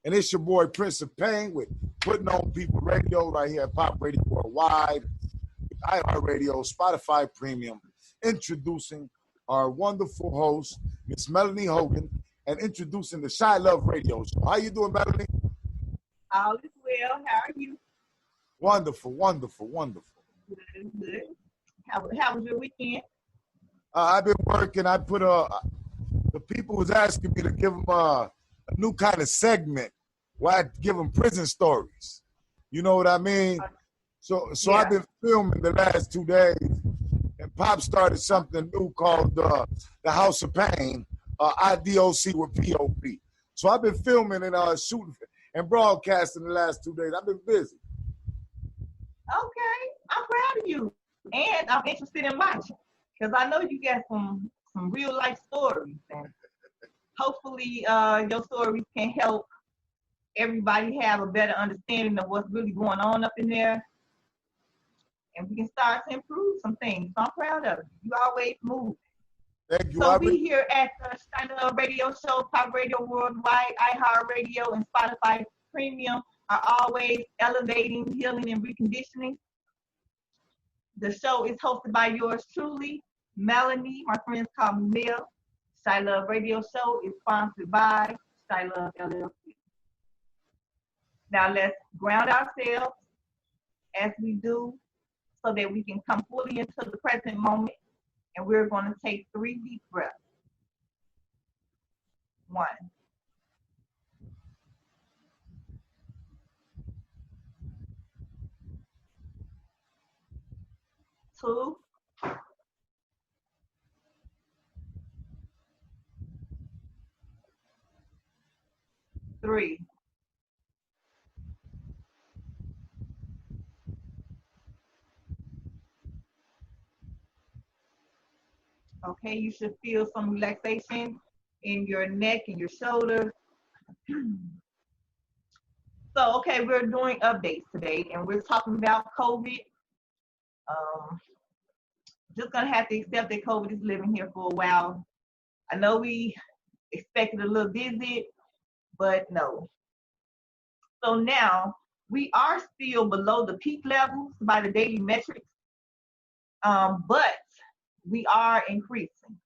And it's your boy Prince of Pain with Putting On People Radio right here at Pop Radio Worldwide, iHeartRadio, Spotify Premium, introducing our wonderful host, Miss Melanie Hogan, and introducing the Chilove Radio Show. How you doing, Melanie? All is well. How are you? Wonderful, wonderful, wonderful. Good, good. How was your weekend? I've been working. I put the people was asking me to give them a new kind of segment where I give them prison stories. You know what I mean? So yeah. I've been filming the last 2 days, and Pop started something new called The House of Pain, IDOC with POP. So I've been filming and shooting and broadcasting the last 2 days. I've been busy. Okay, I'm proud of you, and I'm interested in watching because I know you got some real life stories, and hopefully your stories can help everybody have a better understanding of what's really going on up in there, and we can start to improve some things. So I'm proud of you. You always move. Thank you. So we here at the Chilove Radio Show, Pop Radio Worldwide, iHeartRadio, and Spotify Premium are always elevating, healing, and reconditioning. The show is hosted by yours truly, Melanie. My friends call me Mel. Chilove Radio Show is sponsored by Chilove LLC. Now let's ground ourselves as we do so that we can come fully into the present moment. And we're going to take 3 deep breaths. 1. 2. 3. Okay, you should feel some relaxation in your neck and your shoulders. So, okay, we're doing updates today, and we're talking about COVID. Just gonna have to accept that COVID is living here for a while. I know we expected a little visit, but no. So now we are still below the peak levels by the daily metrics, but we are increasing.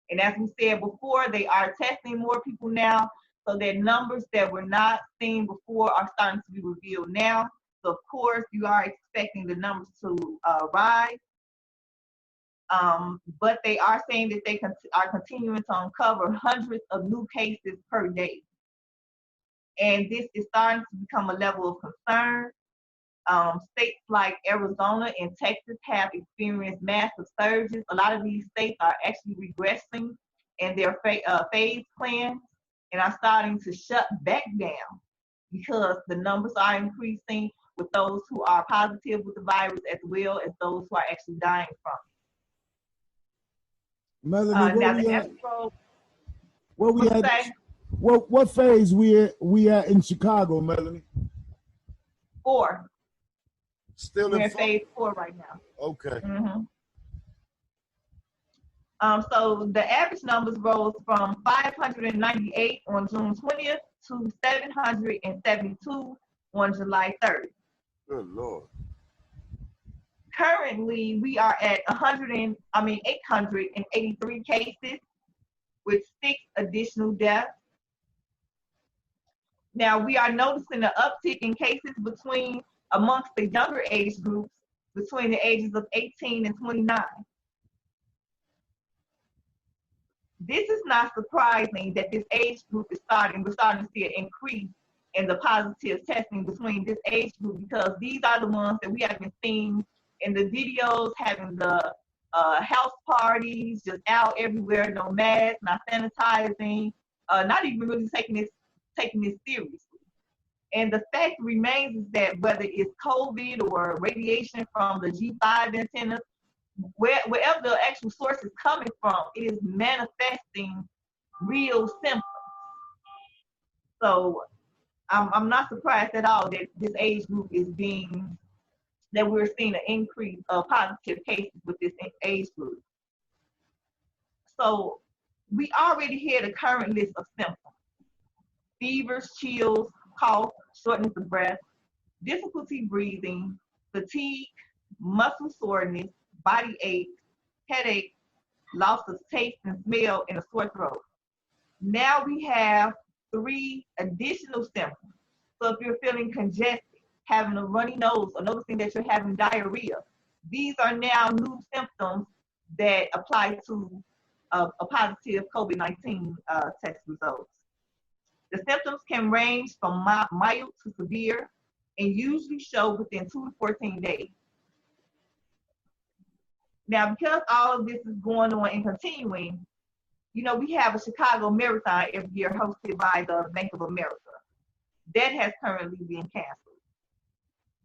And as we said before, they are testing more people now, so that numbers that were not seen before are starting to be revealed now. So of course, you are expecting the numbers to rise. But they are saying that they are continuing to uncover hundreds of new cases per day. And this is starting to become a level of concern. States like Arizona and Texas have experienced massive surges. A lot of these states are actually regressing in their phase plans and are starting to shut back down because the numbers are increasing with those who are positive with the virus as well as those who are actually dying from it. Melanie, what phase we at in Chicago, Melanie? 4. Still We're in phase 4 right now. Okay. Mm-hmm. So the average numbers rose from 598 on June 20th to 772 on July 3rd. Good Lord. Currently, we are at 883 cases with 6 additional deaths. Now, we are noticing an uptick in cases amongst the younger age groups between the ages of 18 and 29. This is not surprising that this age group we're starting to see an increase in the positive testing between this age group because these are the ones that we have been seeing in the videos, having the house parties, just out everywhere, no mask, not sanitizing, not even really taking this seriously. And the fact remains is that whether it's COVID or radiation from the G5 antennas, wherever the actual source is coming from, it is manifesting real symptoms. So I'm not surprised at all that this age group that we're seeing an increase of positive cases with this age group. So we already had a current list of symptoms. fevers, chills, cough, shortness of breath, difficulty breathing, fatigue, muscle soreness, body ache, headache, loss of taste and smell, and a sore throat. Now we have 3 additional symptoms. So if you're feeling congested, having a runny nose, or noticing that you're having diarrhea, these are now new symptoms that apply to a positive COVID-19 test results. The symptoms can range from mild to severe and usually show within 2 to 14 days. Now, because all of this is going on and continuing, you know, we have a Chicago Marathon every year hosted by the Bank of America. That has currently been canceled.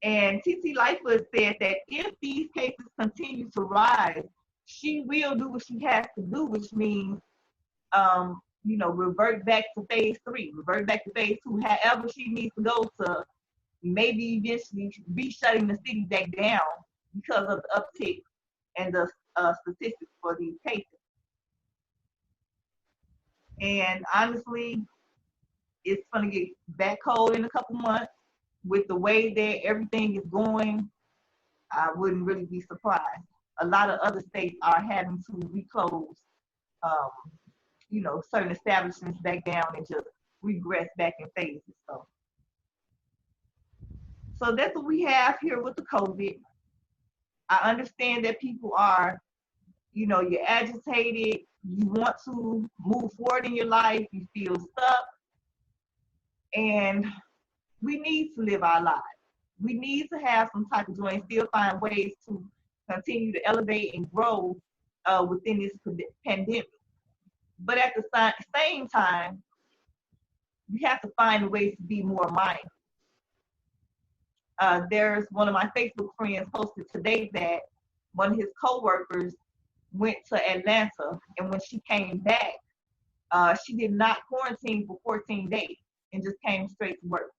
And TT Lightfoot said that if these cases continue to rise, she will do what she has to do, which means, you know, revert back to phase 3, revert back to phase 2, however she needs to go to maybe eventually be shutting the city back down because of the uptick and the statistics for these cases. And honestly, it's going to get back cold in a couple months. With the way that everything is going, I wouldn't really be surprised. A lot of other states are having to reclose, you know, certain establishments back down and just regress back in phases. So that's what we have here with the COVID. I understand that people are, you know, you're agitated, you want to move forward in your life, you feel stuck, and we need to live our lives. We need to have some type of joy and still find ways to continue to elevate and grow within this pandemic. But at the same time, we have to find ways to be more mindful. There's one of my Facebook friends posted today that one of his coworkers went to Atlanta, and when she came back, she did not quarantine for 14 days and just came straight to work.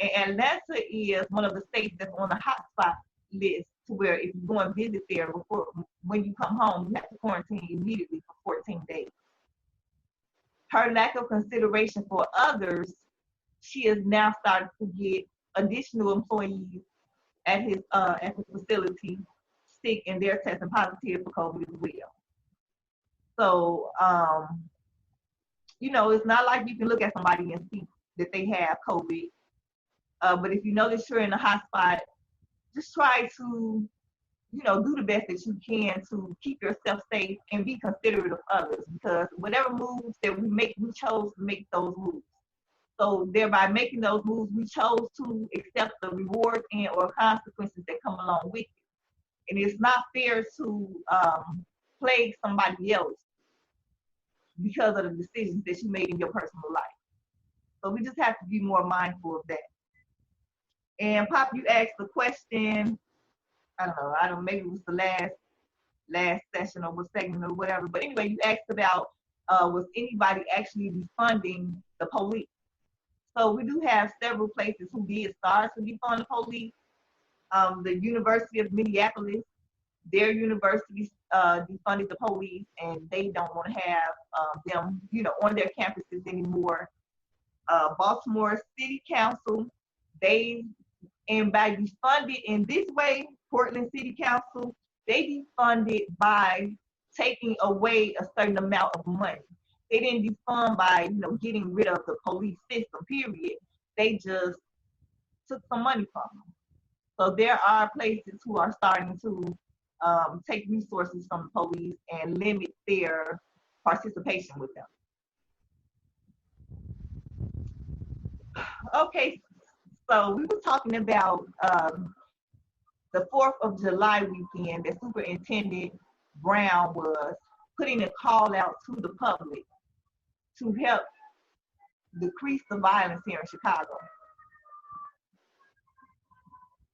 And Atlanta is one of the states that's on the hotspot list, to where if you go and visit there before, when you come home, you have to quarantine immediately for 14 days. Her lack of consideration for others, she has now started to get additional employees at his facility sick, and they're testing positive for COVID as well. So, you know, it's not like you can look at somebody and see that they have COVID. But if you know that you're in a hot spot, just try to, you know, do the best that you can to keep yourself safe and be considerate of others, because whatever moves that we make, we chose to make those moves. So thereby making those moves, we chose to accept the rewards and or consequences that come along with it. And it's not fair to plague somebody else because of the decisions that you made in your personal life. So we just have to be more mindful of that. And Pop, you asked the question, I don't know, maybe it was the last session or what segment or whatever. But anyway, you asked about was anybody actually defunding the police? So we do have several places who did start to defund the police. The University of Minneapolis, their university defunded the police, and they don't want to have them, you know, on their campuses anymore. Baltimore City Council, and by defunded in this way, Portland City Council, they defunded by taking away a certain amount of money. They didn't defund by, you know, getting rid of the police system, period. They just took some money from them. So there are places who are starting to take resources from the police and limit their participation with them. Okay, so we were talking about the 4th of July weekend that Superintendent Brown was putting a call out to the public to help decrease the violence here in Chicago.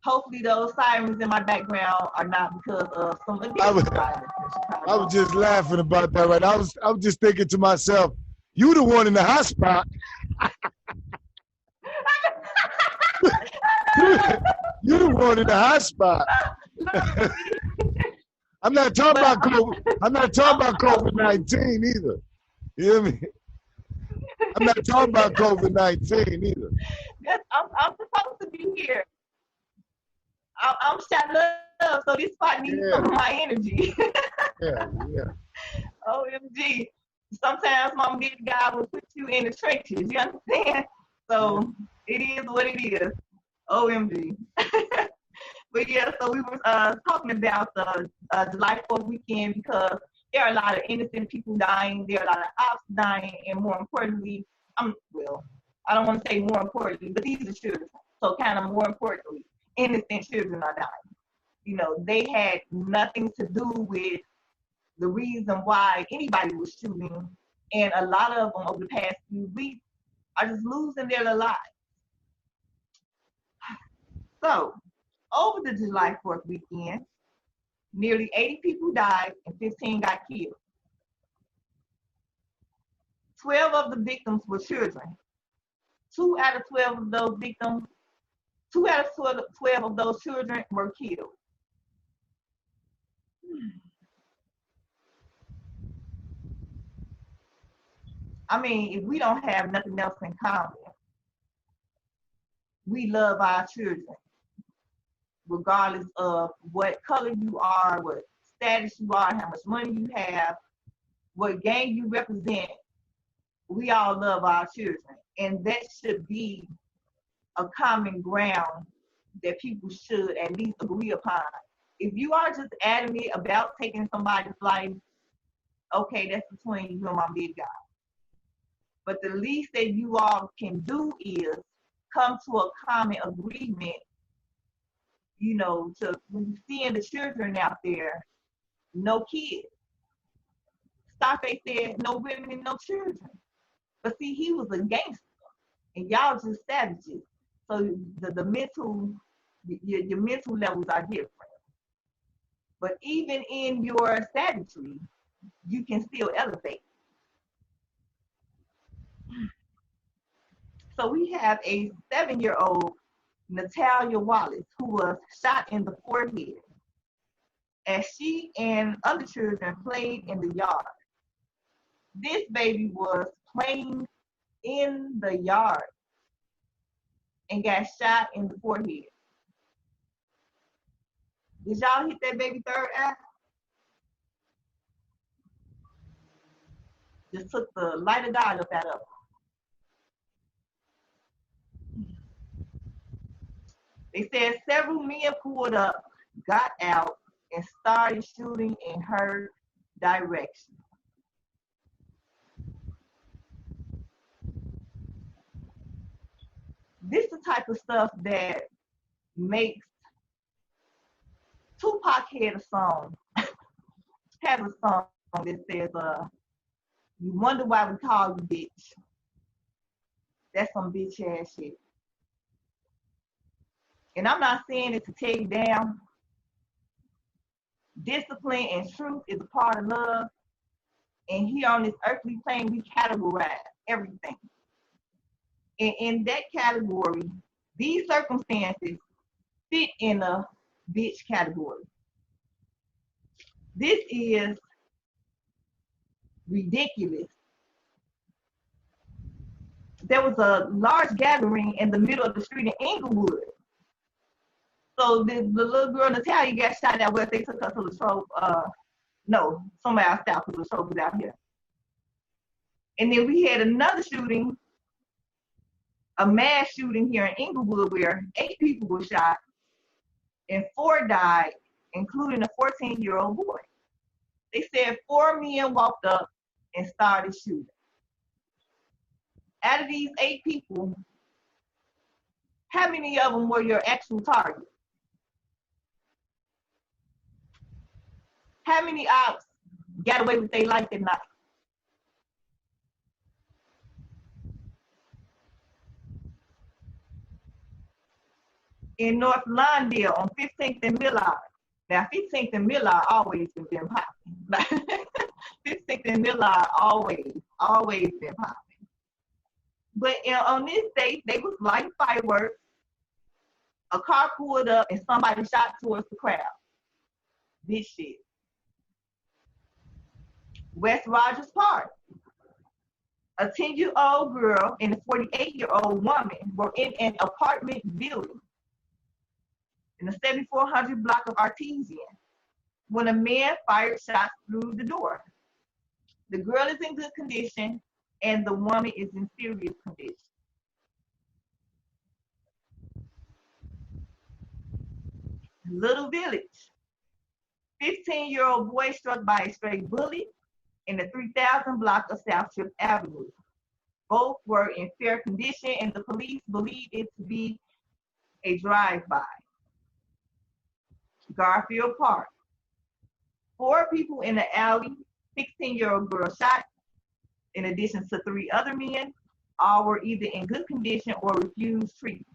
Hopefully those sirens in my background are not because of some additional violence in Chicago. I was just laughing about that, right? I was just thinking to myself, you the one in the hot spot. You the one in the hot spot. I'm not talking about COVID. I'm not talking about COVID-19 either. You hear me? I'm not talking about COVID-19 either. I'm supposed to be here. I'm shot up, so this spot needs some of my energy. Yeah. OMG. Sometimes my big guy will put you in the trenches. You understand? So it is what it is. OMG. But yeah, so we were talking about the July 4th weekend because there are a lot of innocent people dying. There are a lot of ops dying. And more importantly, I don't want to say more importantly, but these are children. So kind of more importantly, innocent children are dying. You know, they had nothing to do with the reason why anybody was shooting. And a lot of them over the past few weeks are just losing their lives. So, over the July 4th weekend, nearly 80 people died and 15 got killed. 12 of the victims were children. 2 out of 12 of those victims, 2 out of 12 of those children were killed. I mean, if we don't have nothing else in common, we love our children, regardless of what color you are, what status you are, how much money you have, what gang you represent. We all love our children. And that should be a common ground that people should at least agree upon. If you are just adamant about taking somebody's life, okay, that's between you and my big guy. But the least that you all can do is come to a common agreement, you know, to when you seeing the children out there, no kids. Scarface said no women and no children. But see, he was a gangster, and y'all just savages. So the mental, your mental levels are different. But even in your savagery, you can still elevate. So we have a 7-year-old, Natalia Wallace, who was shot in the forehead as she and other children played in the yard. This baby was playing in the yard and got shot in the forehead. Did y'all hit that baby third eye? Just took the light of God up out of her. They said several men pulled up, got out, and started shooting in her direction. This is the type of stuff that makes Tupac had a song, has a song that says, you wonder why we call you bitch. That's some bitch ass shit. And I'm not saying it to tear you down. Discipline and truth is a part of love. And here on this earthly plane, we categorize everything. And in that category, these circumstances fit in a bitch category. This is ridiculous. There was a large gathering in the middle of the street in Inglewood. So the little girl Natalia got shot at where they took her to Latrobe. No, somewhere else south because Latrobe was out here. And then we had another shooting, a mass shooting here in Inglewood where 8 people were shot and 4 died, including a 14-year-old boy. They said 4 men walked up and started shooting. Out of these 8 people, how many of them were your actual target? How many ops got away with their life at night? In North Lawndale on 15th and Millard. Now, 15th and Millard always been popping. 15th and Millard always been popping. But on this day, they was lighting fireworks. A car pulled up and somebody shot towards the crowd. This shit. West Rogers Park. A 10-year-old girl and a 48-year-old woman were in an apartment building in the 7400 block of Artesian when a man fired shots through the door. The girl is in good condition and the woman is in serious condition. Little Village. 15-year-old boy struck by a stray bullet in the 3000 block of South Trip Avenue. Both were in fair condition and the police believe it to be a drive-by. Garfield Park. 4 people in the alley, 16-year-old girl shot, in addition to 3 other men. All were either in good condition or refused treatment.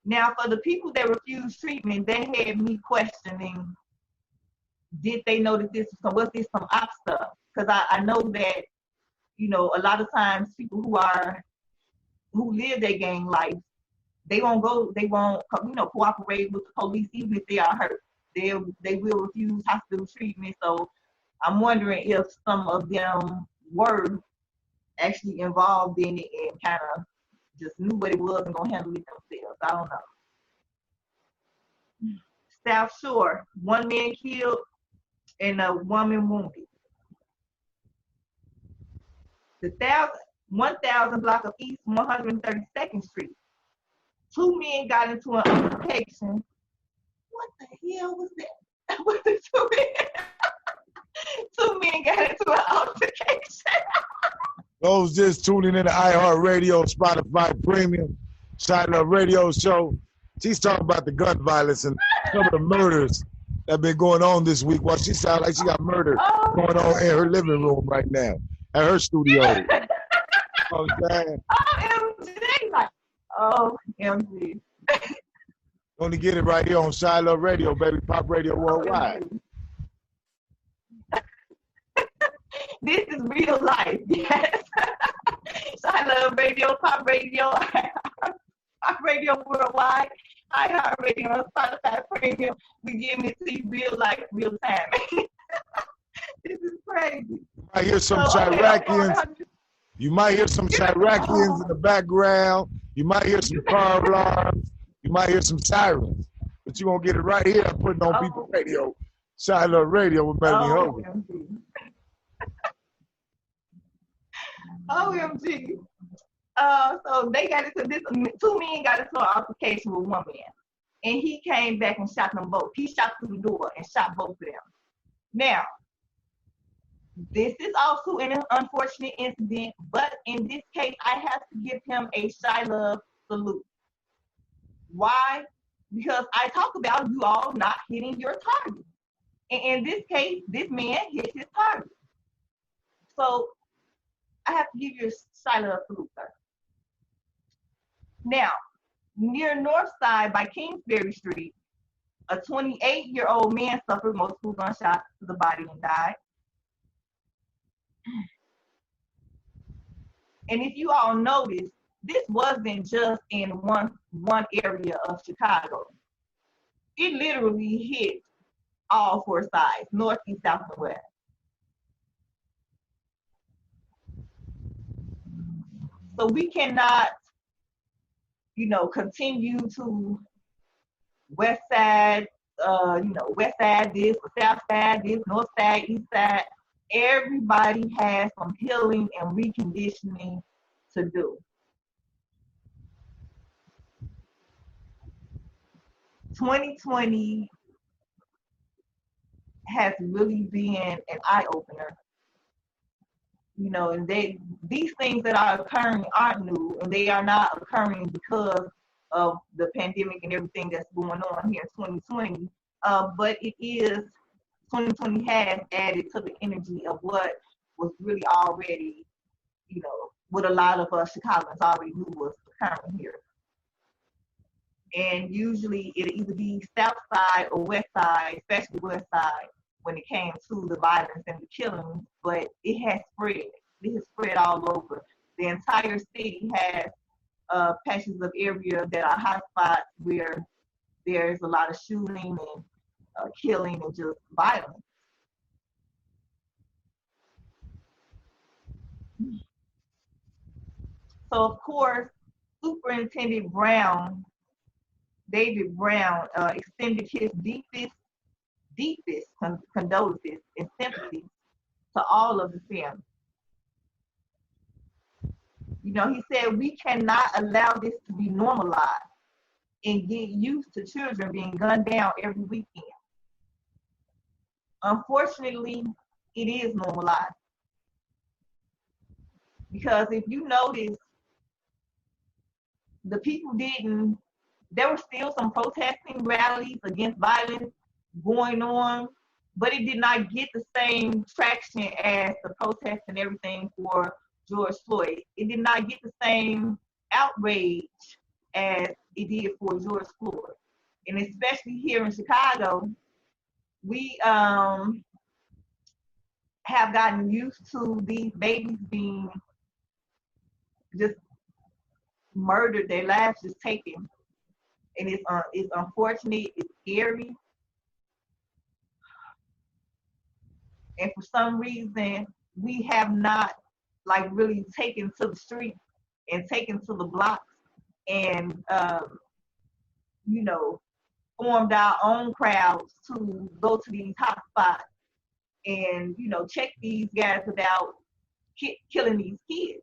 Now, for the people that refused treatment, they had me questioning, did they know that was this some op stuff? Because I know that, you know, a lot of times people who live their gang life, they won't, you know, cooperate with the police even if they are hurt. They will refuse hospital treatment. So I'm wondering if some of them were actually involved in it and kind of just knew what it was and gonna handle it themselves. I don't know. South Shore, 1 man killed and a woman wounded. The 1000 block of East 132nd Street. 2 men got into an altercation. What the hell was that? What the 2 men? 2 men got into an altercation. Those just tuning in to iHeartRadio, Spotify Premium, Chilove Radio Show. She's talking about the gun violence and some of the murders that have been going on this week. Well, she sounds like she got murder going on in her living room right now, at her studio. You know what I'm saying? OMG, like, OMG. Only get it right here on Chilove Radio, baby, Pop Radio Worldwide. This is real life, yes. Chilove Radio, Pop Radio, Pop Radio Worldwide, iHeartRadio, Spotify Premium. We giving it to you real life, real time. This is crazy. I hear some Chiracians. You might hear some Chiracians in the background. You might hear some car alarms. You might hear some sirens. But you're going to get it right here. I'm putting on People Radio, Chilove Radio with Melanie Hogan. OMG. So they got into this, 2 men got into an altercation with 1 man. And he came back and shot them both. He shot through the door and shot both of them. Now, this is also an unfortunate incident, but in this case, I have to give him a Chilove salute. Why? Because I talk about you all not hitting your target. And in this case, this man hit his target. So I have to give you a Chilove salute, sir. Now, near North Side by Kingsbury Street, a 28-year-old man suffered multiple gunshots to the body and died. And if you all notice, this wasn't just in one area of Chicago. It literally hit all 4 sides, north, east, south, and west. So we cannot, you know, continue to west side, west side this, south side this, north side, east side. Everybody has some healing and reconditioning to do. 2020 has really been an eye-opener. You know, and these things that are occurring aren't new, and they are not occurring because of the pandemic and everything that's going on here in 2020. But 2020 has added to the energy of what was really already, you know, what a lot of us Chicagoans already knew was occurring here. And usually it'll either be south side or west side, especially west side, when it came to the violence and the killings, but it has spread. It has spread all over. The entire city has patches of area that are hot spots where there's a lot of shooting and killing and just violence. So of course, Superintendent Brown, David Brown, extended his deepest condolences and sympathy to all of the family. You know, he said we cannot allow this to be normalized and get used to children being gunned down every weekend. Unfortunately, it is normalized. Because if you notice, the people there were still some protesting rallies against violence going on, but it did not get the same traction as the protests and everything for George Floyd. It did not get the same outrage as it did for George Floyd. And especially here in Chicago, we have gotten used to these babies being just murdered, their lives just taken. And it's unfortunate, it's scary. And for some reason, we have not like really taken to the streets and taken to the blocks and, you know, formed our own crowds to go to these hot spots and, you know, check these guys without killing these kids.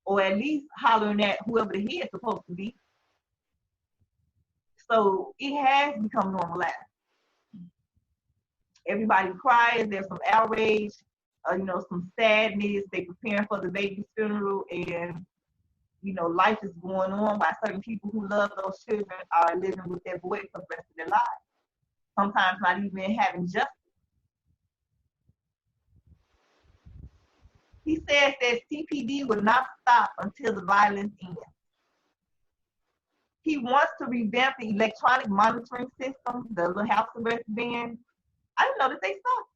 Or at least hollering at whoever the head's supposed to be. So it has become normalized. Everybody cries, there's some outrage, you know, some sadness, they preparing for the baby's funeral, and, you know, life is going on while certain people who love those children are living with their void for the rest of their lives. Sometimes not even having justice. He says that CPD will not stop until the violence ends. He wants to revamp the electronic monitoring system, the little house arrest ban. I didn't know that they stopped.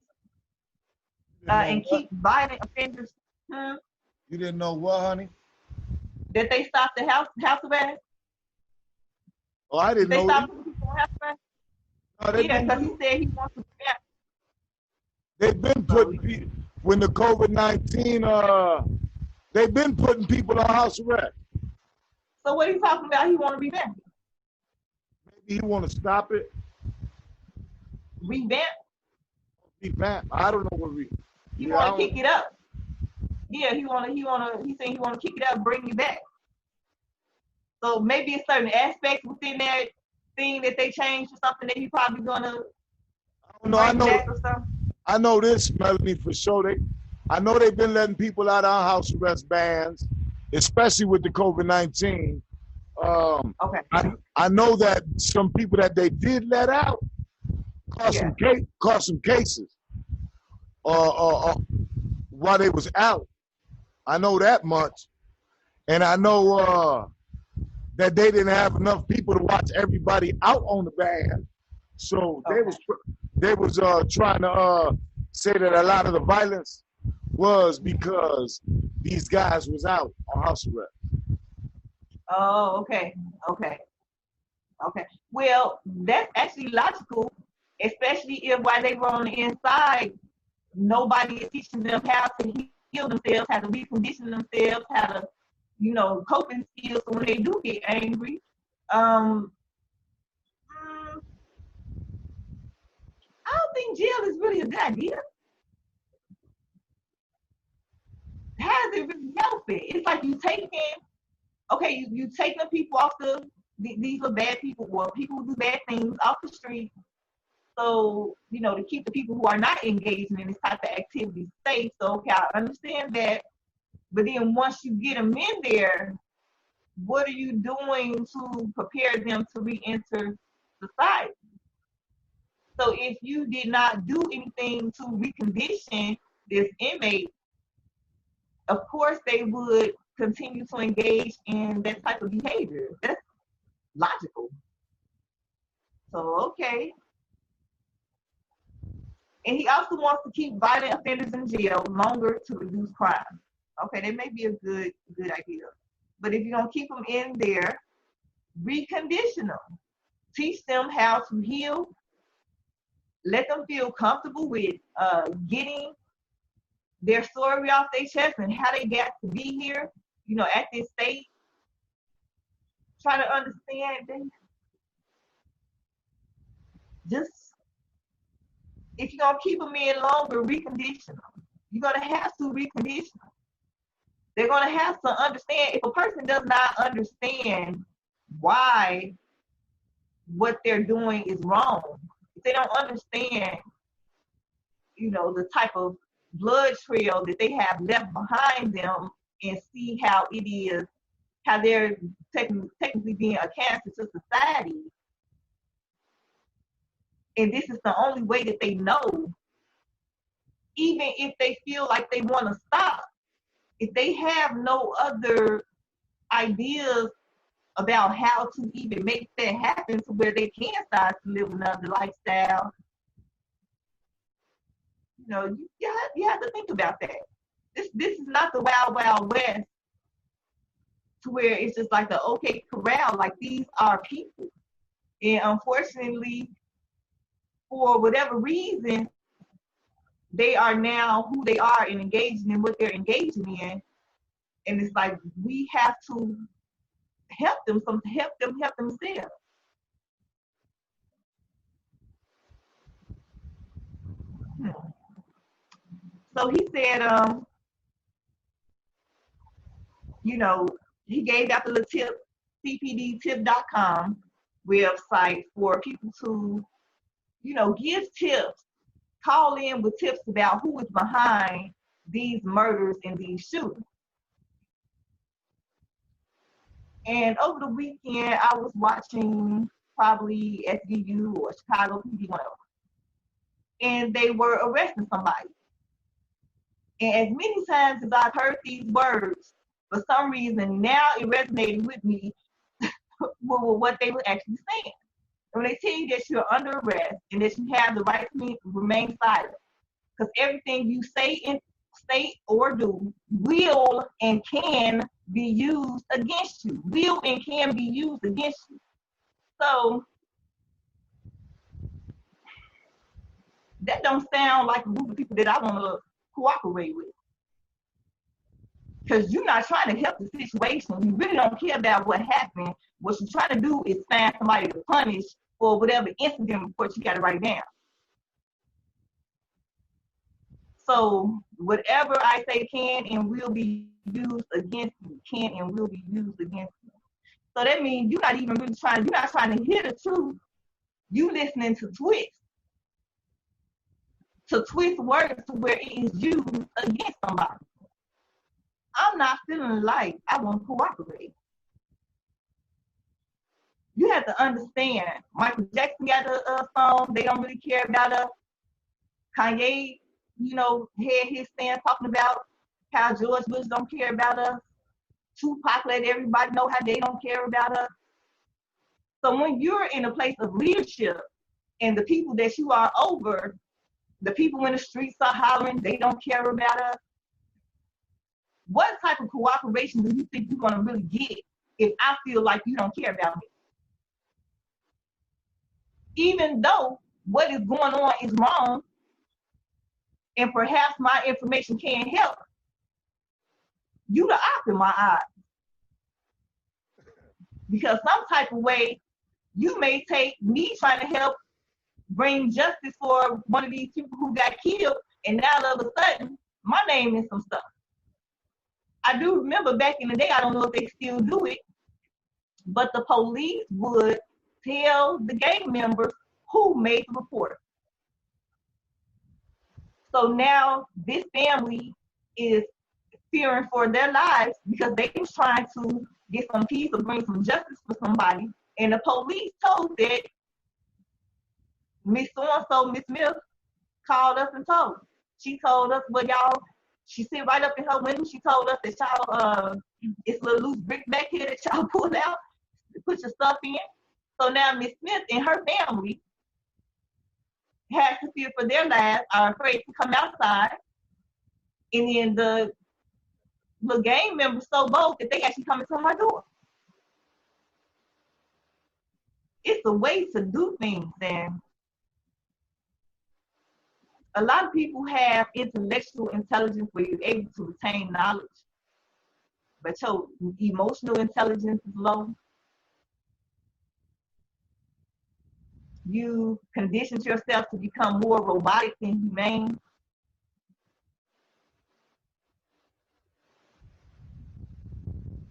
And keep violent offenders. You didn't know what, honey? That they stopped the house arrest? Oh, I didn't know. They stopped people on house arrest? No, Yeah, because he said he wants to revamp. They've been putting people, when the COVID-19, they've been putting people on house arrest. So what are you talking about? He want to revamp it? Maybe he want to stop it. Revamp? Revamp. I don't know what He want to kick it up. Yeah, he said he want to kick it up, bring it back. So maybe a certain aspect within that thing that they changed or something that he probably gonna bring back or something. I know this, Melanie, for sure. I know they've been letting people out on house arrest bans, especially with the COVID-19. Okay. I know that some people that they did let out caught some cases while they was out. I know that much. And I know that they didn't have enough people to watch everybody out on the ban. So they was trying to say that a lot of the violence was because these guys was out on house arrest. Oh, okay. Well, that's actually logical, especially if while they were on the inside, nobody is teaching them how to heal themselves, how to recondition themselves, how to, you know, coping skills so when they do get angry. I don't think jail is really a good idea. How does it really help it? It's like you taking people off these are bad people, or people who do bad things off the street. So, you know, to keep the people who are not engaging in this type of activity safe. So, okay, I understand that. But then once you get them in there, what are you doing to prepare them to re-enter society? So if you did not do anything to recondition this inmate, of course they would continue to engage in that type of behavior. That's logical. So, okay. And he also wants to keep violent offenders in jail longer to reduce crime. Okay, that may be a good idea. But if you're going to keep them in there, recondition them. Teach them how to heal. Let them feel comfortable with getting their story off their chest and how they got to be here, you know, at this state. Try to understand them. Just, if you're going to keep them in longer, recondition them. You're going to have to recondition them. They're going to have to understand. If a person does not understand why what they're doing is wrong, if they don't understand, you know, the type of blood trail that they have left behind them, and see how it is, how they're technically being a cancer to society, and this is the only way that they know, even if they feel like they want to stop, if they have no other ideas about how to even make that happen to where they can start to live another lifestyle, you know, you have to think about that. This is not the wild, wild west to where it's just like the okay corral. Like, these are people. And unfortunately, for whatever reason, they are now who they are and engaging in what they're engaging in. And it's like, we have to help them help themselves. So he said, you know, he gave out the little tip, cpdtip.com website for people to, you know, give tips, call in with tips about who is behind these murders and these shootings. And over the weekend, I was watching probably SVU or Chicago PD, whatever, and they were arresting somebody. And as many times as I've heard these words, for some reason now it resonated with me with what they were actually saying. When they tell you that you're under arrest and that you have the right to remain silent, because everything you say or do will and can be used against you. Will and can be used against you. So that don't sound like a group of people that I want to cooperate with. Because you're not trying to help the situation. You really don't care about what happened. What you're trying to do is find somebody to punish for whatever incident report you got to write down. So whatever I say can and will be used against you, can and will be used against you. So that means you're not even really you're not trying to hear the truth. You listening to twist words to where it is used against somebody. I'm not feeling like I want to cooperate. You have to understand, Michael Jackson got a song, They Don't Really Care About Us. Kanye, you know, had his stand talking about how George Bush don't care about us. Tupac let everybody know how they don't care about us. So when you're in a place of leadership and the people that you are over, the people in the streets are hollering, they don't care about us, what type of cooperation do you think you're going to really get if I feel like you don't care about me? Even though what is going on is wrong, and perhaps my information can't help, you the op in my eyes. Because some type of way, you may take me trying to help bring justice for one of these people who got killed, and now all of a sudden, my name is some stuff. I do remember back in the day, I don't know if they still do it, but the police would tell the gang members who made the report. So now this family is fearing for their lives because they was trying to get some peace or bring some justice for somebody. And the police told that Miss So-and-so, Miss Smith, called us and told us. She told us, well, y'all, she sit right up in her window. She told us that y'all, it's a little loose brick back here that y'all pulled out to put your stuff in. So now Miss Smith and her family has to fear for their lives, are afraid to come outside. And then the gang members so bold that they actually come into her door. It's a way to do things, and a lot of people have intellectual intelligence where you're able to retain knowledge, but your emotional intelligence is low. You conditioned yourself to become more robotic than humane.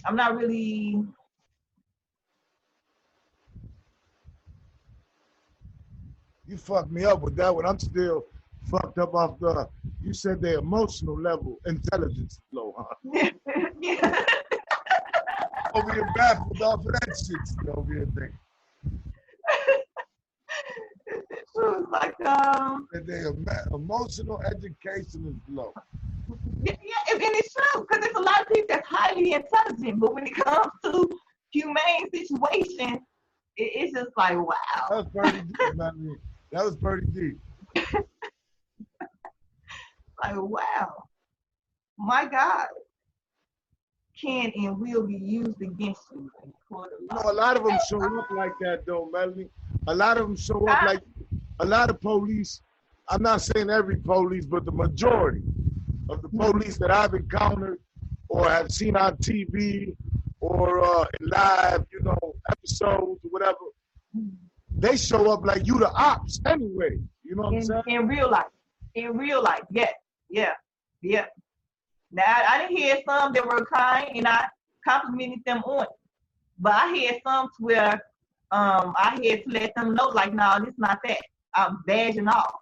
I'm not really. You fucked me up with that one. I'm still fucked up off the. You said the emotional level, intelligence is low, huh? Yeah. Over here baffled off of that shit. Still over here thinking. It's like That their emotional education is low. yeah, and it's true because there's a lot of people that's highly intelligent, but when it comes to humane situations, it's just like wow. That was pretty deep, man. That was pretty deep. Like wow, my God, can and will be used against you. A lot of them show up like that, though, Melanie. A lot of them show up like a lot of police. I'm not saying every police, but the majority of the police that I've encountered or have seen on TV or in live, episodes or whatever, they show up like you the ops anyway. You know what I'm saying? In real life. Yeah. Now, I didn't hear some that were kind, and I complimented them on it. But I had some where I had to let them know, like, no, this is not that. I'm badging off.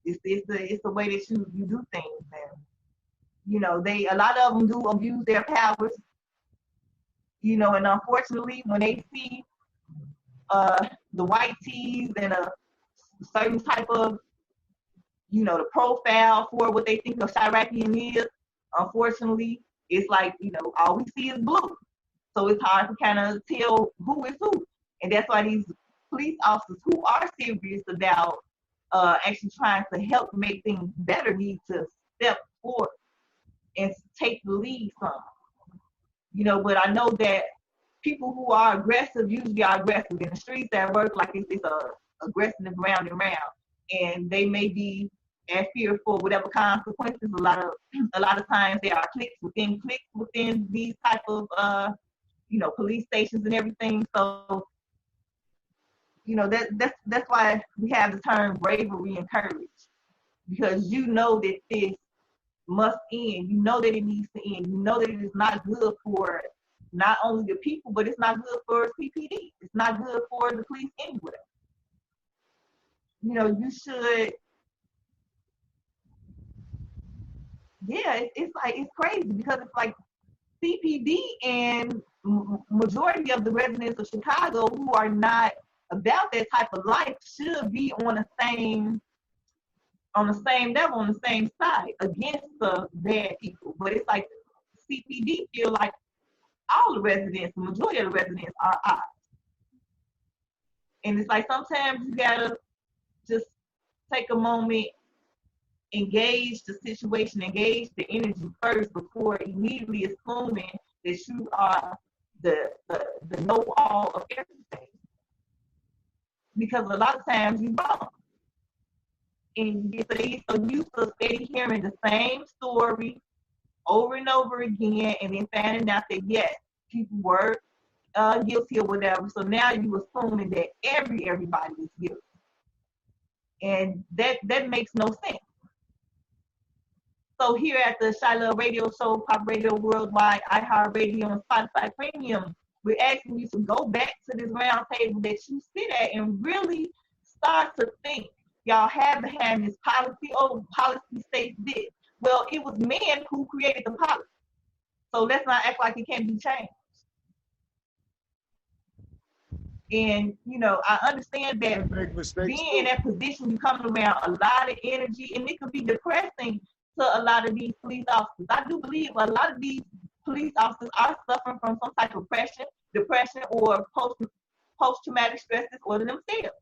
It's the way that you do things. And, a lot of them do abuse their powers. And unfortunately, when they see the white tees and a certain type of, the profile for what they think a Chiracian is, unfortunately, it's like, all we see is blue. So it's hard to kind of tell who is who. And that's why these police officers who are serious about actually trying to help make things better need to step forward and take the lead from. But I know that people who are aggressive usually are aggressive in the streets at work, like it's aggressive round and round. And they may be at fear for whatever consequences. A lot of times there are clicks within these type of police stations and everything. So that's why we have the term bravery and courage, because that this must end. You know that it needs to end. You know that it is not good for not only the people, but it's not good for CPD. It's not good for the police anywhere. You should. Yeah, it's crazy because it's like CPD and majority of the residents of Chicago who are not about that type of life should be on the same level, on the same side against the bad people. But it's like CPD feel like all the residents, the majority of the residents are ops. And it's like sometimes you gotta just take a moment, engage the situation, engage the energy first before immediately assuming that you are the know-all of everything. Because a lot of times you wrong. And you get so used to steady hearing the same story over and over again, and then finding out that yes, people were guilty or whatever. So now you assuming that everybody is guilty, and that makes no sense. So here at the Chilove Radio Show, Pop Radio Worldwide, iHeartRadio, and Spotify Premium, we're asking you to go back to this round table that you sit at and really start to think. Y'all have behind this policy. Oh, policy states this. Well, it was men who created the policy. So let's not act like it can't be changed. And, I understand that being in that position, you come around a lot of energy, and it could be depressing to a lot of these police officers. I do believe a lot of these police officers are suffering from some type of depression, or post-traumatic stress disorder themselves.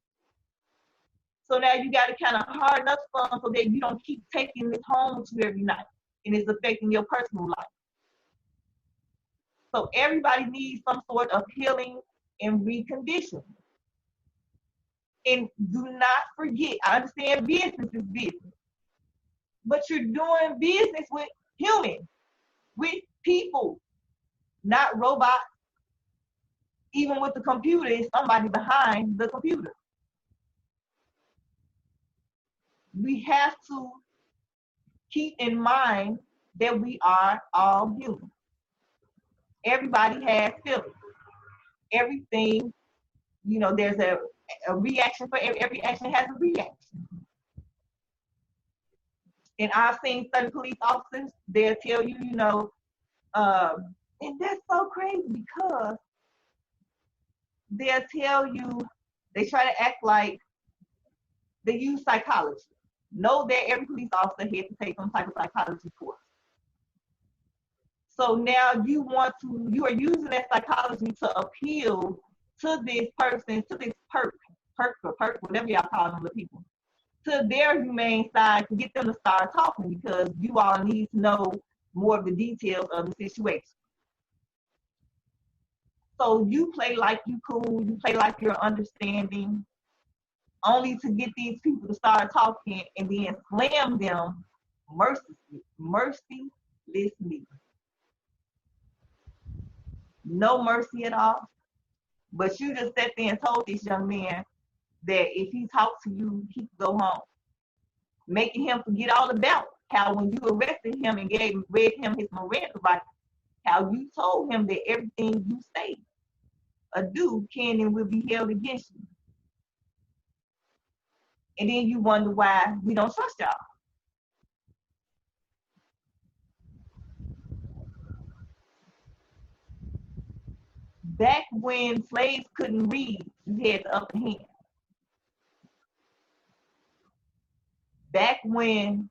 So now you got to kind of harden up some so that you don't keep taking this home with you every night, and it's affecting your personal life. So everybody needs some sort of healing and reconditioning. And do not forget, I understand business is business, but you're doing business with humans, with people, not robots. Even with the computer, it's somebody behind the computer. We have to keep in mind that we are all human. Everybody has feelings. Everything, there's a reaction for every action has a reaction. And I've seen certain police officers, they'll tell you, and that's so crazy because they'll tell you, they try to act like they use psychology. Know that every police officer had to take some type of psychology course. So now you are using that psychology to appeal to this person, to this perk, whatever y'all call them, the people, to their humane side to get them to start talking because you all need to know more of the details of the situation. So you play like you cool, you play like you're understanding, only to get these people to start talking and then slam them mercilessly. No mercy at all. But you just sat there and told this young man that if he talked to you, he could go home. Making him forget all about how when you arrested him and read him his Miranda rights, how you told him that everything you say or do can and will be held against you. And then you wonder why we don't trust y'all. Back when slaves couldn't read, you had the upper hand. Back when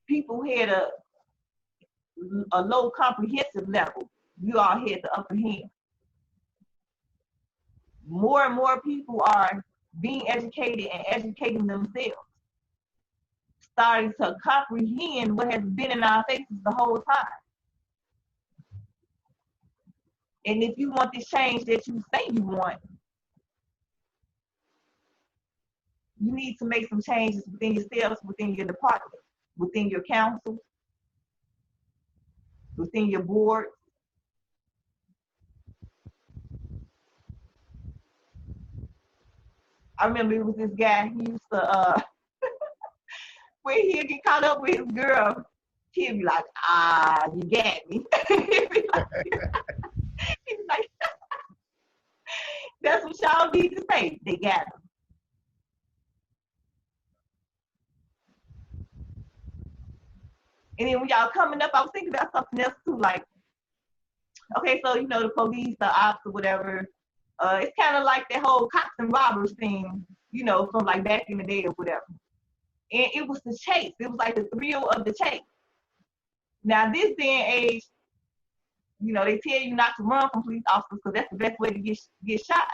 people had a low comprehensive level, you all had the upper hand. More and more people are being educated and educating themselves, starting to comprehend what has been in our faces the whole time. And if you want this change that you say you want, you need to make some changes within yourselves, within your department, within your council, within your board. I remember it was this guy, he used to, when he'd get caught up with his girl, he'd be like, you got me. he'd be like, that's what y'all need to say, they got him. And then when y'all coming up, I was thinking about something else too, like, okay, so, the police, the ops or whatever, it's kind of like that whole cops and robbers thing, from like back in the day or whatever. And it was the chase. It was like the thrill of the chase. Now, this day and age, they tell you not to run from police officers because that's the best way to get shot.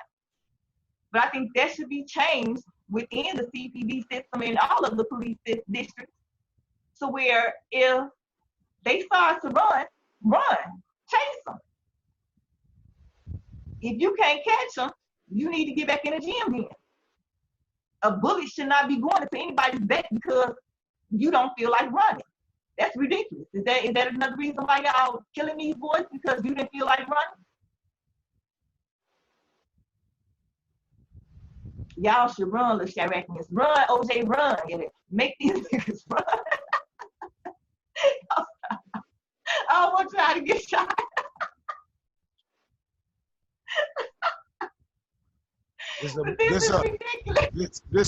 But I think that should be changed within the CPD system and all of the police districts to where if they start to run, chase them. If you can't catch them, you need to get back in the gym then. A bullet should not be going into anybody's back because you don't feel like running. That's ridiculous. Is that another reason why y'all killing these boys because you didn't feel like running? Y'all should run, little Chiracians. Run, OJ, run. And make these niggas run. I don't want y'all to get shot. This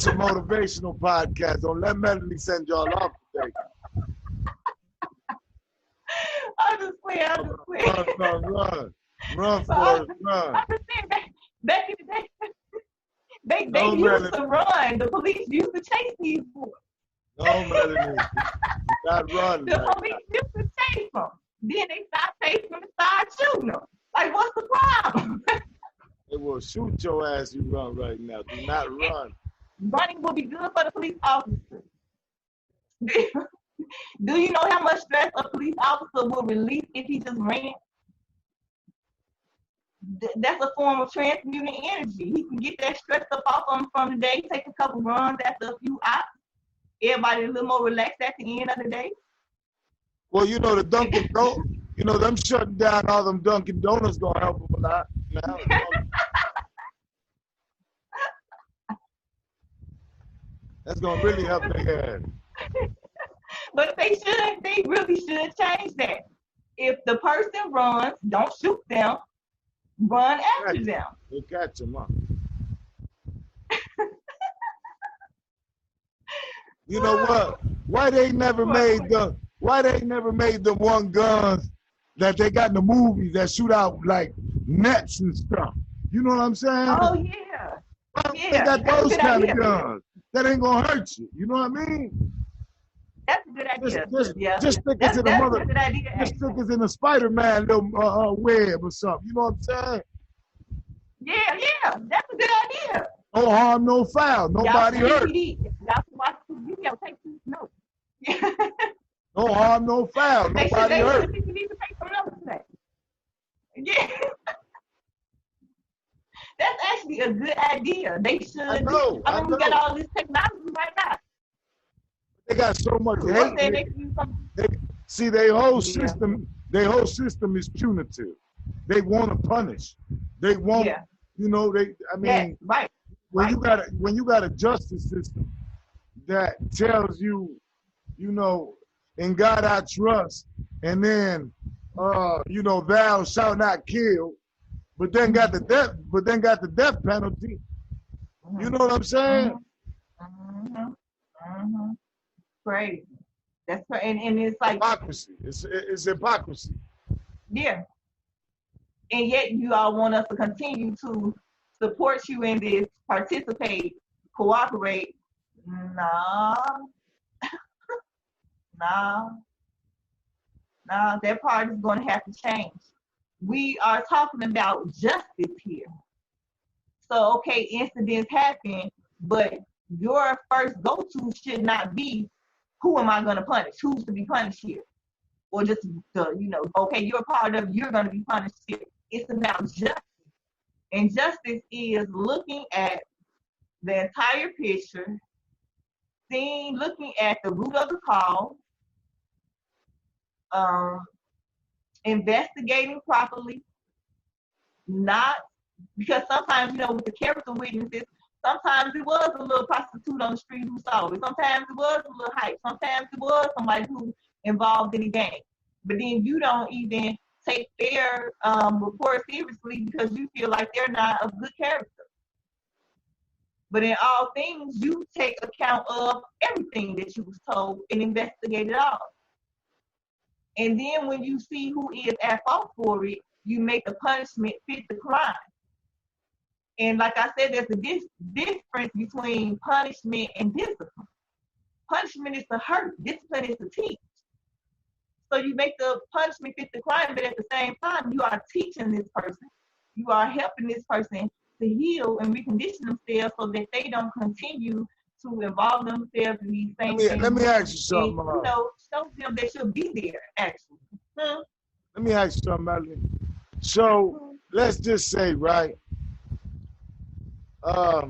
a motivational podcast. Don't let Melanie send y'all off today. I just play. Run for it, run. I understand back in the day, they used to run. The police used to chase these boys. No, Melanie, not run. The police used to chase them. Then they stopped chasing them and started shooting them. Like, what's the problem? They will shoot your ass. You run right now. Do not run. Running will be good for the police officer. Do you know how much stress a police officer will release if he just ran? That's a form of transmuting energy. He can get that stress up off him from the day, take a couple runs after a few hours, everybody a little more relaxed at the end of the day. Well, you know, the Dunkin' Donuts, you know, them shutting down all them Dunkin' Donuts gonna help them a lot now. That's gonna really help their ass. But they really should change that. If the person runs, don't shoot them, run after them. They catch them up. You know what? Why they never made the one guns that they got in the movies that shoot out like nets and stuff? You know what I'm saying? Oh yeah. They got those kind of guns that ain't gonna hurt you. You know what I mean? That's a good idea. Just stick it to the mother. Just stick it in the Spider-Man little web or something. You know what I'm saying? Yeah, that's a good idea. No harm, no foul. Nobody hurt. Y'all watch you gotta take these notes. No harm, no foul. Nobody hurt. You need to take some notes today. Yeah. That's actually a good idea. They should. I mean, we got all this technology right now. They got so much hate. See, their whole system is punitive. They want to punish. They want, you know, right. When you got a justice system that tells you, you know, in God I trust, and then, you know, thou shalt not kill, but then got the death penalty. You know what I'm saying? Crazy. That's and it's like hypocrisy. It's hypocrisy. Yeah. And yet you all want us to continue to support you in this, participate, cooperate. No, that part is going to have to change. We are talking about justice here. So, okay, incidents happen, but your first go-to should not be, who am I going to punish? Who's to be punished here? Or just, you know, okay, you're going to be punished here. It's about justice. And justice is looking at the entire picture, looking at the root of the cause, investigating properly, not, because sometimes, you know, with the character witnesses, sometimes it was a little prostitute on the street who saw it. Sometimes it was a little hype. Sometimes it was somebody who involved in a gang. But then you don't even take their report seriously because you feel like they're not a good character. But in all things, you take account of everything that you was told and investigate it all. And then when you see who is at fault for it, you make the punishment fit the crime. And like I said, there's a difference between punishment and discipline. Punishment is to hurt, discipline is to teach. So you make the punishment fit the crime, but at the same time, you are teaching this person. You are helping this person to heal and recondition themselves so that they don't continue to involve themselves in these things. Let me ask you something. You know, show them they should be there, actually. Let me ask you something, Melanie. So let's just say, right, a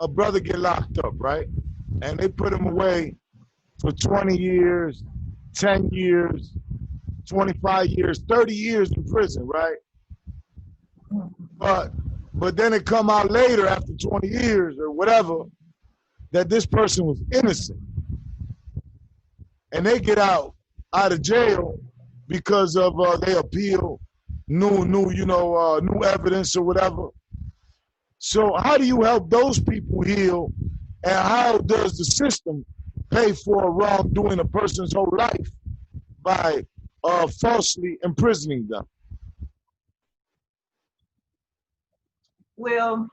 brother get locked up, right? And they put him away for 20 years, 10 years, 25 years, 30 years in prison, right? But then it come out later after 20 years or whatever that this person was innocent. And they get out of jail because of they appeal new evidence or whatever. So how do you help those people heal, and how does the system pay for wrongdoing a person's whole life by falsely imprisoning them? Well,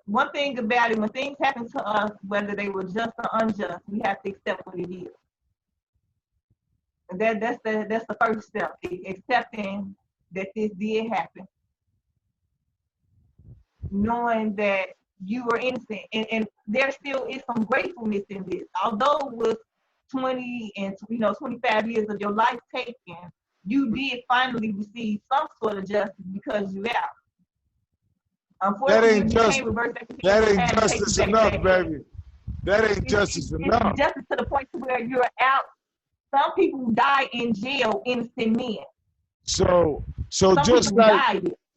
one thing about it, when things happen to us, whether they were just or unjust, we have to accept what it is. And that's the first step, accepting that this did happen. Knowing that you were innocent, and there still is some gratefulness in this. Although it was 20 and 25 years of your life taken, you did finally receive some sort of justice because you're out. That ain't justice enough, baby. That ain't justice enough. It's justice to the point to where you're out. Some people die in jail, innocent men. So Some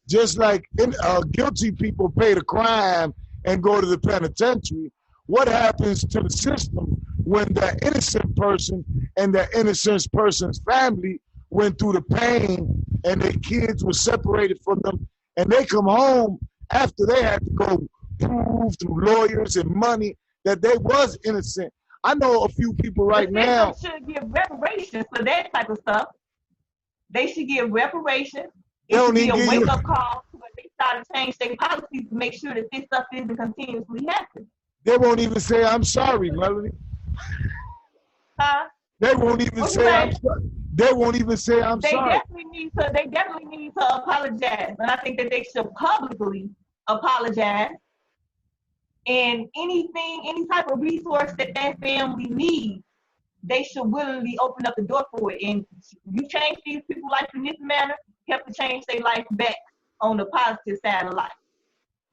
just like guilty people pay the crime and go to the penitentiary, what happens to the system when that innocent person and that innocent person's family went through the pain and their kids were separated from them and they come home after they had to go prove through lawyers and money that they was innocent? I know a few people right now. The system should give reparations for that type of stuff. They should give reparations. It should be a wake-up call to where they start to change their policies to make sure that this stuff isn't continuously happening. They won't even say, I'm sorry, Melanie. Huh? They won't even say, I'm sorry. They won't even say, I'm sorry. They definitely need to apologize. And I think that they should publicly apologize. And any type of resource that family needs, they should willingly open up the door for it. And you change these people's life in this manner, you have to change their life back on the positive side of life.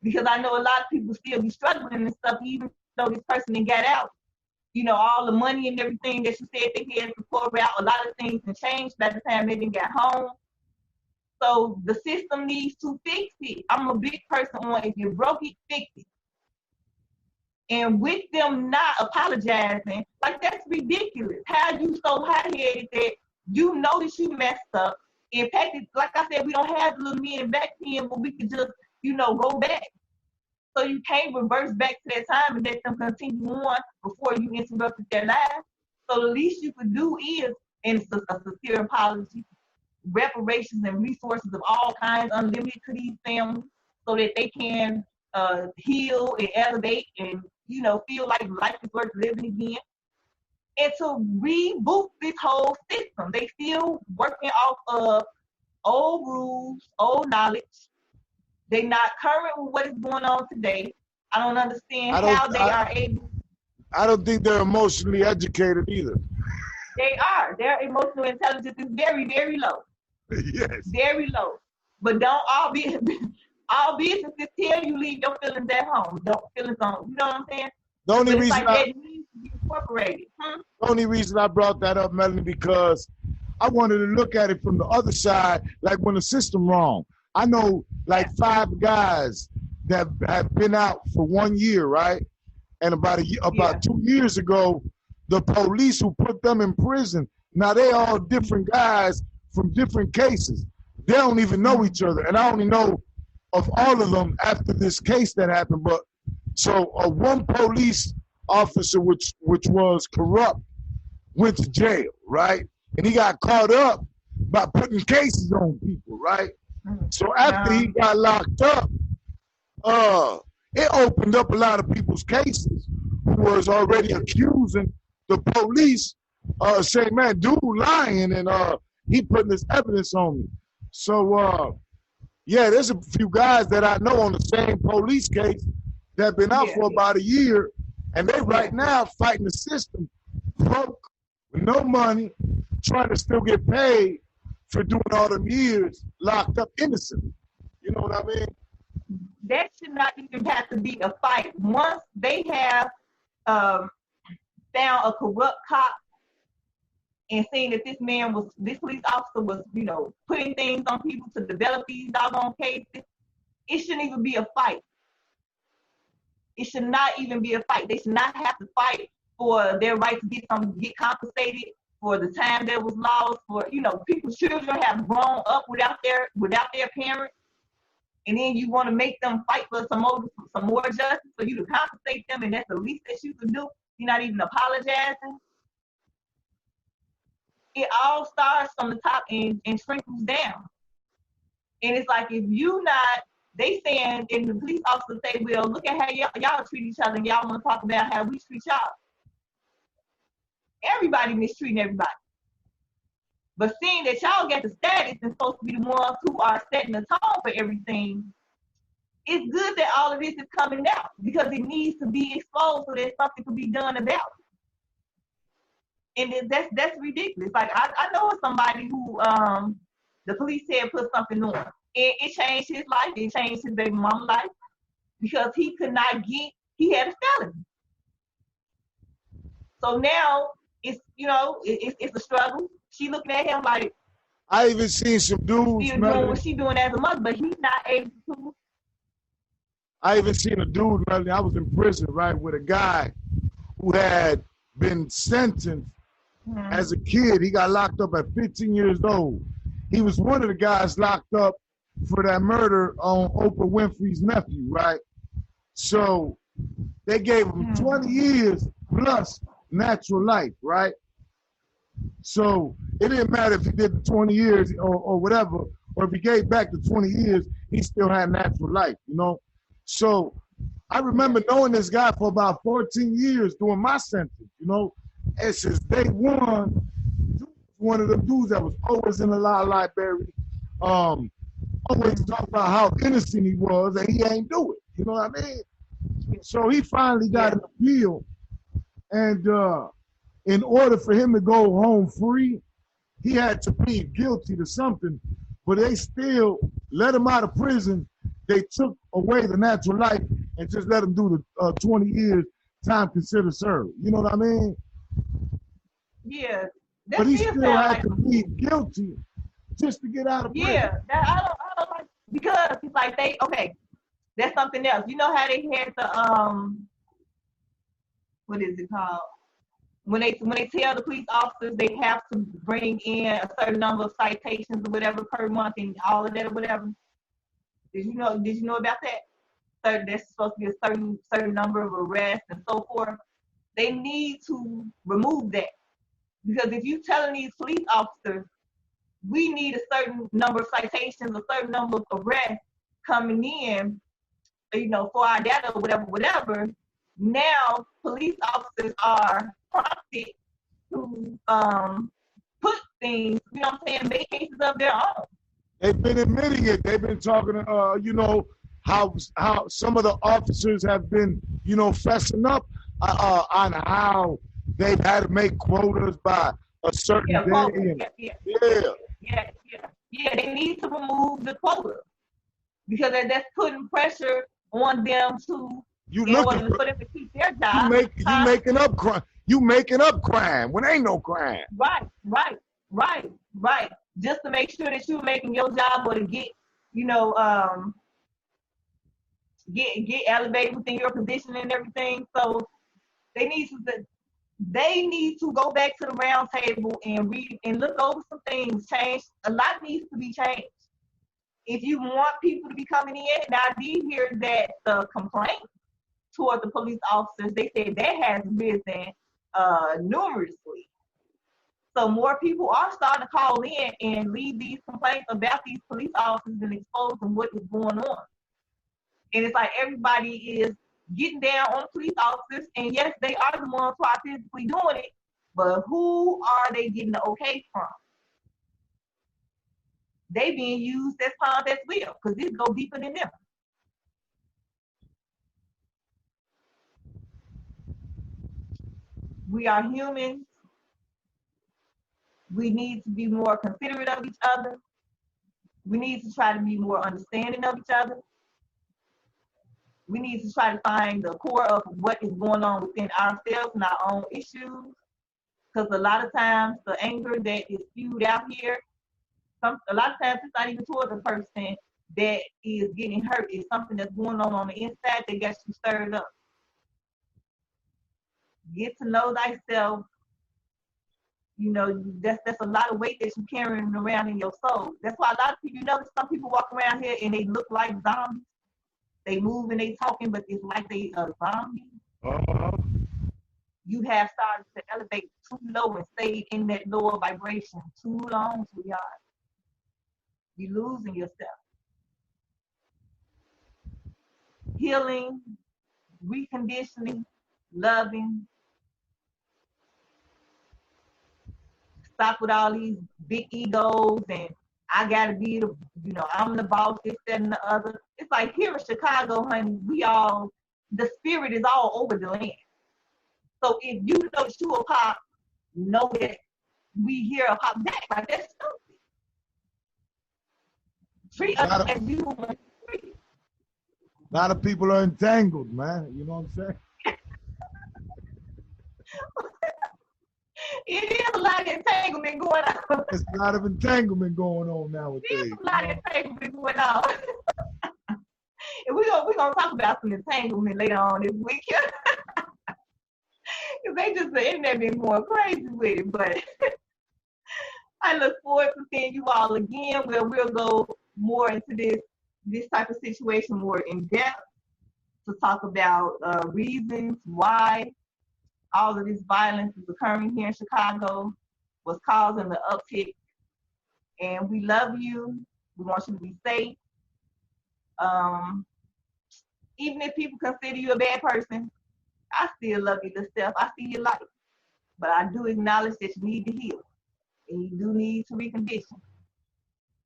Because I know a lot of people still be struggling and stuff, even though this person didn't get out. You know, all the money and everything that you said they had to pour out, a lot of things can change by the time they didn't get home. So the system needs to fix it. I'm a big person on if you broke it, fix it. And with them not apologizing, like that's ridiculous. How you so hot-headed that you know that you messed up. In fact, like I said, we don't have little men back then, but we could just, go back. So you can't reverse back to that time and let them continue on before you interrupted their lives. So the least you could do is, and it's a sincere apology, reparations and resources of all kinds, unlimited to these families, so that they can heal and elevate and feel like life is worth living again. And to reboot this whole system. They still working off of old rules, old knowledge. They're not current with what is going on today. I don't understand how they are able. I don't think they're emotionally educated either. They are. Their emotional intelligence is very, very low. Yes. Very low. But don't all businesses tell you leave your feelings at home. Don't feelings on. You know what I'm saying? The only reason that needs to be incorporated. The only reason I brought that up, Melanie, because I wanted to look at it from the other side, like when the system wrong. I know like 5 guys that have been out for 1 year, right? And about 2 years ago, the police who put them in prison, now they all different guys from different cases. They don't even know each other. And I only know of all of them after this case that happened. But so one police officer, which was corrupt, went to jail, right? And he got caught up by putting cases on people, right? So after he got locked up, it opened up a lot of people's cases who was already accusing the police, saying, man, dude lying, and he putting this evidence on me. So, there's a few guys that I know on the same police case that have been out for about a year, and they right now fighting the system, broke, with no money, trying to still get paid for doing all them years locked up innocently. You know what I mean? That should not even have to be a fight. Once they have found a corrupt cop and seeing that this police officer was, putting things on people to develop these doggone cases, it shouldn't even be a fight. It should not even be a fight. They should not have to fight for their right to get compensated for the time that was lost. For people's children have grown up without their parents, and then you want to make them fight for some more justice for you to compensate them, and that's the least that you can do. You're not even apologizing. It all starts from the top and trickles down. And it's like, if you not, they saying, and the police officers say, well, look at how y'all treat each other, and y'all want to talk about how we treat y'all. Everybody mistreating everybody. But seeing that y'all get the status and supposed to be the ones who are setting the tone for everything, it's good that all of this is coming out, because it needs to be exposed so that something can be done about it. And that's ridiculous. Like, I know somebody who the police said put something on. And it changed his life. It changed his baby mama's life, because he could not he had a felony. So now it's it's a struggle. She looking at him like I even seen some dudes, still doing what she doing as a mother, but he's not able to. I even seen a dude, Melanie, I was in prison, right, with a guy who had been sentenced as a kid. He got locked up at 15 years old. He was one of the guys locked up for that murder on Oprah Winfrey's nephew, right? So they gave him 20 years plus natural life, right? So it didn't matter if he did the 20 years or whatever, or if he gave back the 20 years, he still had natural life, you know? So I remember knowing this guy for about 14 years during my sentence, you know? And since day one of them dudes that was always in the law library, always talk about how innocent he was, and he ain't do it. You know what I mean? So he finally got an appeal, and in order for him to go home free, he had to plead guilty to something, but they still let him out of prison. They took away the natural life and just let him do the 20 years time considered served. You know what I mean? Yeah. But he still had to plead guilty just to get out of prison. Yeah, I don't like, because it's like that's something else. You know how they had the what is it called? When they tell the police officers they have to bring in a certain number of citations or whatever per month and all of that or whatever. Did you know about that? So there's supposed to be a certain number of arrests and so forth. They need to remove that, because if you're telling these police officers we need a certain number of citations, a certain number of arrests coming in, for our data or whatever. Now police officers are prompted to put things, make cases of their own. They've been admitting it. They've been talking, how some of the officers have been, fessing up on how they've had to make quotas by a certain day. Yeah, they need to remove the quota, because that's putting pressure on them to for them to keep their job. You making up crime. You making up crime when ain't no crime. Right. Just to make sure that you're making your job, or to get, get elevated within your position and everything. So they need to go back to the round table and read and look over some things. Change. A lot needs to be changed. If you want people to be coming in, now I did hear that the complaint toward the police officers, they said that has risen numerously. So more people are starting to call in and leave these complaints about these police officers and exposing what is going on. And it's like everybody is getting down on police officers, and yes, they are the ones who are physically doing it, but who are they getting the okay from? They being used as pawns as well, because this go deeper than them. We are humans. We need to be more considerate of each other. We need to try to be more understanding of each other. We need to try to find the core of what is going on within ourselves and our own issues. Because a lot of times the anger that is spewed out here, a lot of times it's not even toward the person that is getting hurt. It's something that's going on the inside that gets you stirred up. Get to know thyself. That's a lot of weight that you're carrying around in your soul. That's why a lot of people, some people walk around here and they look like zombies. They move and they talking, but it's like they a zombie. You have started to elevate too low and stay in that lower vibration too long, sweetheart. You're losing yourself. Healing, reconditioning, loving. Stop with all these big egos and I gotta be I'm the boss, this, that, and the other. It's like here in Chicago, honey, the spirit is all over the land. So if you know that you a pop, know that we hear a pop back, like that's stupid. Treat us as you want to treat. A lot of people are entangled, man. You know what I'm saying? It is a lot of entanglement going on. There's a lot of entanglement going on nowadays. There's a lot of entanglement going on. And we're gonna talk about some entanglement later on this week. Because they just, the internet been going crazy with it. But I look forward to seeing you all again, where we'll go more into this type of situation more in depth, to talk about reasons why all of this violence is occurring here in Chicago, what's causing the uptick. And we love you. We want you to be safe. Even if people consider you a bad person, I still love you to self. I see your life. But I do acknowledge that you need to heal. And you do need to recondition.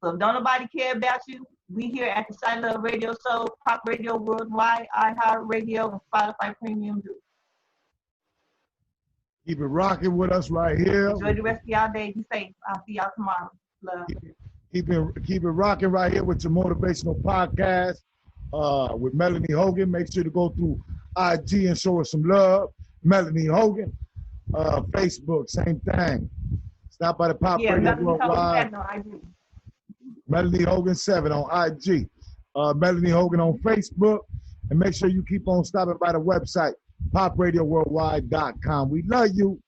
So if don't nobody care about you, we here at the Chilove Radio Show, Pop Radio Worldwide, iHeartRadio, and Spotify Premium do. Keep it rocking with us right here. Enjoy the rest of y'all day. Be safe. I'll see y'all tomorrow. Love. Keep it rocking right here with your motivational podcast with Melanie Hogan. Make sure to go through IG and show us some love. Melanie Hogan. Facebook, same thing. Stop by the Pop Radio Worldwide. Melanie Hogan 7 on IG. Melanie Hogan on Facebook. And make sure you keep on stopping by the website, popradio worldwide.com. We love you.